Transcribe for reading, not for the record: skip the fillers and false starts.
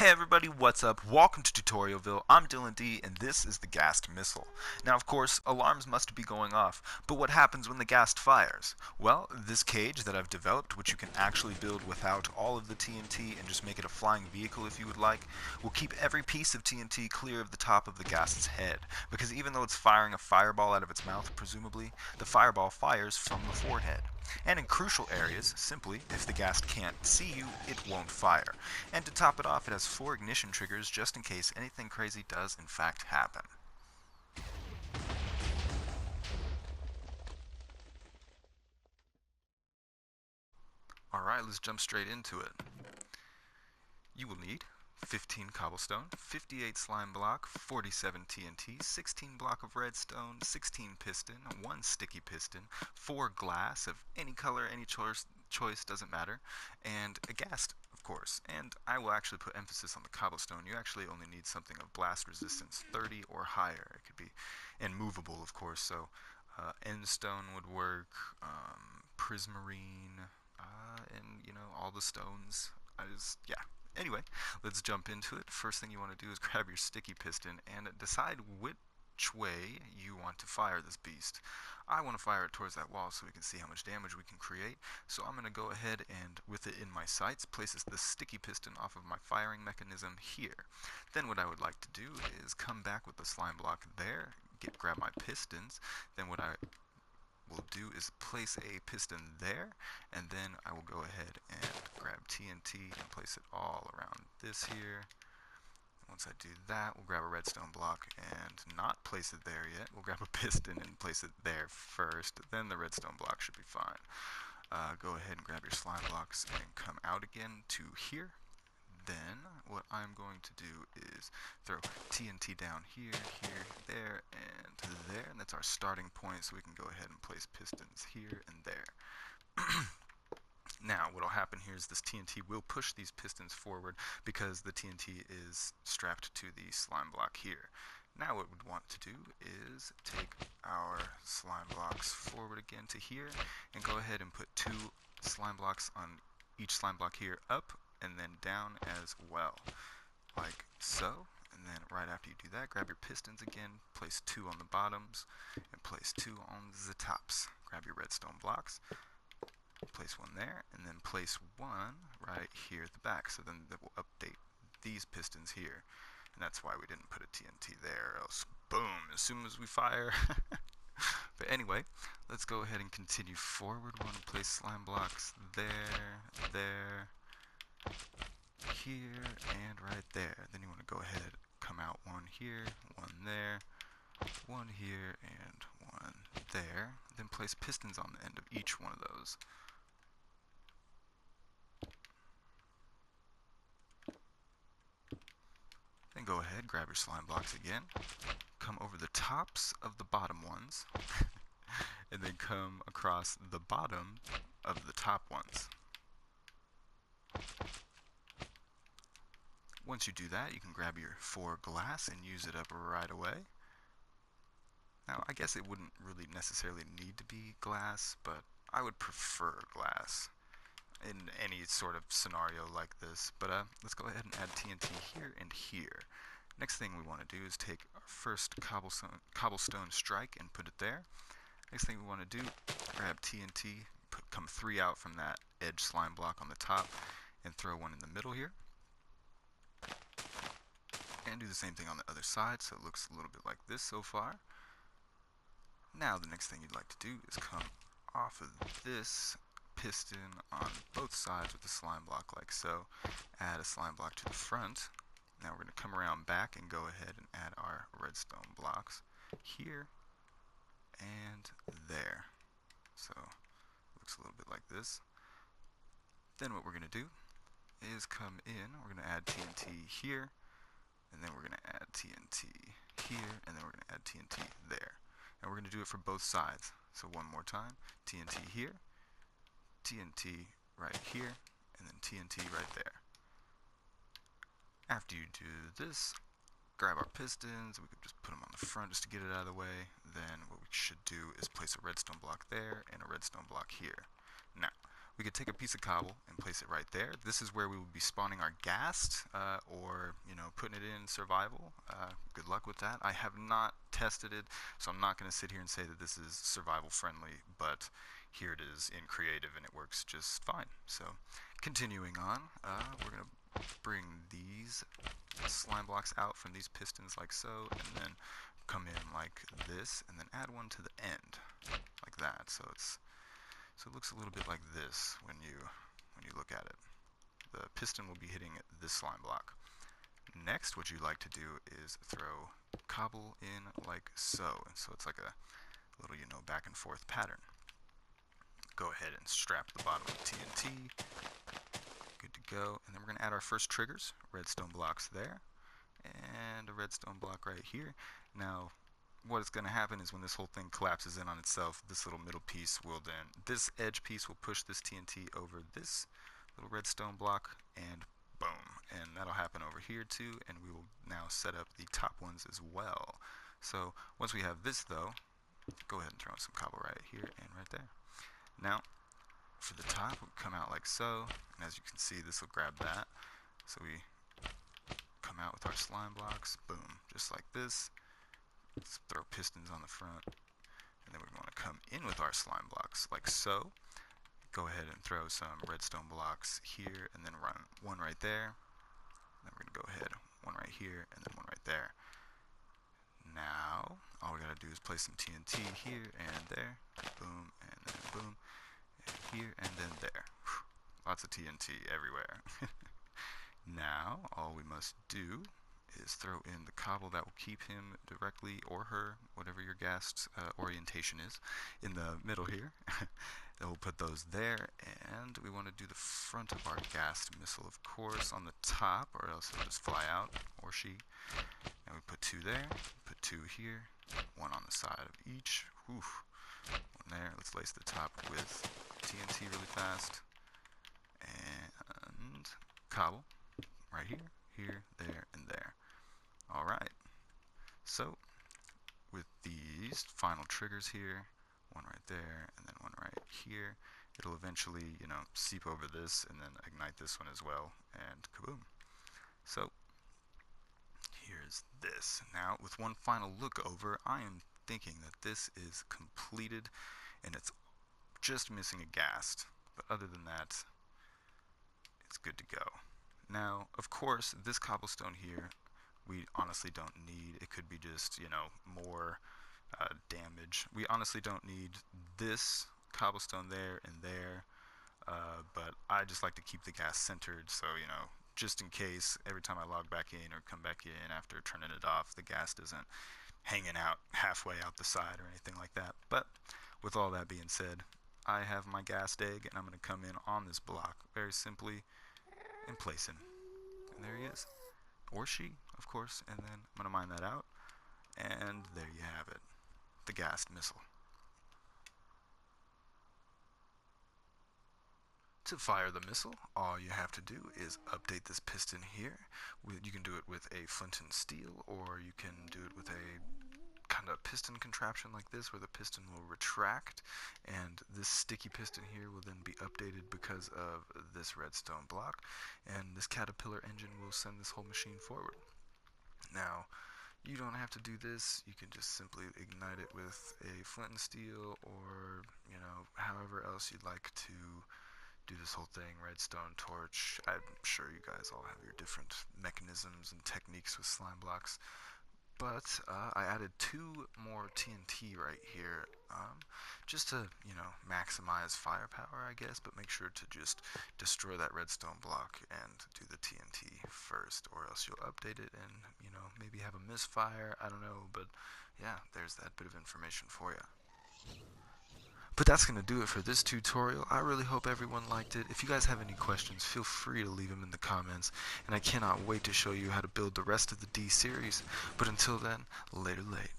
Hey everybody, what's up? Welcome to Tutorialville. I'm Dylan D, and this is the Ghast Missile. Now, of course, alarms must be going off, but what happens when the Ghast fires? Well, this cage that I've developed, which you can actually build without all of the TNT and just make it a flying vehicle if you would like, will keep every piece of TNT clear of the top of the Ghast's head, because even though it's firing a fireball out of its mouth, presumably, the fireball fires from the forehead. And in crucial areas, simply, if the ghast can't see you, it won't fire. And to top it off, it has 4 ignition triggers just in case anything crazy does in fact happen. Alright, let's jump straight into it. You will need 15 cobblestone, 58 slime block, 47 TNT, 16 block of redstone, 16 piston, 1 sticky piston, 4 glass of any color, any choice doesn't matter, and a ghast, of course. And I will actually put emphasis on the cobblestone. You actually only need something of blast resistance 30 or higher. It could be, and movable, of course, so end stone would work, prismarine, and all the stones. Yeah. Anyway, let's jump into it. First thing you want to do is grab your sticky piston and decide which way you want to fire this beast. I want to fire it towards that wall so we can see how much damage we can create. So I'm going to go ahead and, with it in my sights, place the sticky piston off of my firing mechanism here. Then what I would like to do is come back with the slime block there, grab my pistons. Then what I will do is place a piston there, and then I will go ahead and grab TNT and place it all around this here. Once I do that, we'll grab a redstone block and not place it there yet. We'll grab a piston and place it there first, then the redstone block should be fine. Go ahead and grab your slime blocks and come out again to here. Then what I'm going to do is throw TNT down here, here, there, and there, and that's our starting point, so we can go ahead and place pistons here and there. Now, what will happen here is this TNT will push these pistons forward because the TNT is strapped to the slime block here. Now what we'd want to do is take our slime blocks forward again to here and go ahead and put 2 slime blocks on each slime block here up and then down as well, like so. And then right after you do that, grab your pistons again, place 2 on the bottoms and place 2 on the tops. Grab your redstone blocks, place 1 there, and then place 1 right here at the back, so then that will update these pistons here. And that's why we didn't put a TNT there, or else boom, as soon as we fire. But anyway, let's go ahead and continue forward. We want to place slime blocks there, there, here, and right there. Then you want to go ahead, come out 1 here, 1 there, 1 here, and 1 there. Then place pistons on the end of each one of those. Then go ahead, grab your slime blocks again, come over the tops of the bottom ones, and then come across the bottom of the top ones. Once you do that, you can grab your 4 glass and use it up right away. Now, I guess it wouldn't really necessarily need to be glass, but I would prefer glass in any sort of scenario like this. But let's go ahead and add TNT here and here. Next thing we want to do is take our first cobblestone strike and put it there. Next thing we want to do, grab TNT, come 3 out from that edge slime block on the top, and throw 1 in the middle here. And do the same thing on the other side, so it looks a little bit like this so far. Now the next thing you'd like to do is come off of this piston on both sides with the slime block like so. Add a slime block to the front. Now we're going to come around back and go ahead and add our redstone blocks here and there. So it looks a little bit like this. Then what we're going to do is come in, we're going to add TNT here, and then we're going to add TNT here, and then we're going to add TNT there. And we're going to do it for both sides. So one more time, TNT here, TNT right here, and then TNT right there. After you do this, grab our pistons, we could just put them on the front just to get it out of the way. Then what we should do is place a redstone block there and a redstone block here. Now, we could take a piece of cobble and place it right there. This is where we would be spawning our ghast, or putting it in survival. Good luck with that. I have not tested it, so I'm not going to sit here and say that this is survival friendly, but here it is in creative and it works just fine. So continuing on, we're going to bring these slime blocks out from these pistons like so, and then come in like this, and then add one to the end like that. So it looks a little bit like this when you look at it. The piston will be hitting this slime block. Next, what you'd like to do is throw cobble in like so, and so it's like a little back and forth pattern. Go ahead and strap the bottom of TNT. Good to go. And then we're going to add our first triggers. Redstone blocks there, and a redstone block right here. Now, what is going to happen is when this whole thing collapses in on itself, this little middle piece will then, this edge piece will push this TNT over this little redstone block, and boom. And that'll happen over here too, and we will now set up the top ones as well. So once we have this though, go ahead and throw in some cobble right here and right there. Now, for the top, we'll come out like so, and as you can see, this will grab that. So we come out with our slime blocks, boom, just like this. Let's throw pistons on the front, and then we want to come in with our slime blocks like so. Go ahead and throw some redstone blocks here, and then run one right there. Then we're going to go ahead, one right here, and then one right there. Now, all we got to do is place some TNT here and there, boom, and then boom, and here, and then there. Whew. Lots of TNT everywhere. Now, all we must do is throw in the cobble that will keep him directly, or her, whatever your ghast orientation is, in the middle here. Then we'll put those there, and we want to do the front of our Ghast Missile, of course, on the top, or else it'll just fly out, or she. And we put two there, put two here, one on the side of each. Oof. One there. Let's lace the top with TNT really fast, and cobble right here, here, there, and there. Alright, so with these final triggers here, one right there, and then one right here, it'll eventually, seep over this and then ignite this one as well, and kaboom. So, here's this. Now, with one final look over, I am thinking that this is completed, and it's just missing a ghast. But other than that, it's good to go. Now, of course, this cobblestone here, we honestly don't need. It could be just, more damage. We honestly don't need this cobblestone there and there, but I just like to keep the ghast centered, so, just in case every time I log back in or come back in after turning it off, the ghast isn't hanging out halfway out the side or anything like that. But with all that being said, I have my ghast egg, and I'm going to come in on this block very simply and place him. And there he is. Or she, of course, and then I'm going to mine that out, and there you have it, the Ghast Missile. To fire the missile, all you have to do is update this piston here. You can do it with a flint and steel, or you can do it with a kind of piston contraption like this, where the piston will retract, and this sticky piston here will then be updated because of this redstone block, and this caterpillar engine will send this whole machine forward. Now, you don't have to do this. You can just simply ignite it with a flint and steel, or however else you'd like to do this whole thing. Redstone torch. I'm sure you guys all have your different mechanisms and techniques with slime blocks. But I added 2 more TNT right here, just to, maximize firepower, I guess, but make sure to just destroy that redstone block and do the TNT first, or else you'll update it and, maybe have a misfire, I don't know, but yeah, there's that bit of information for you. But that's going to do it for this tutorial. I really hope everyone liked it. If you guys have any questions, feel free to leave them in the comments, and I cannot wait to show you how to build the rest of the D series. But until then, later late.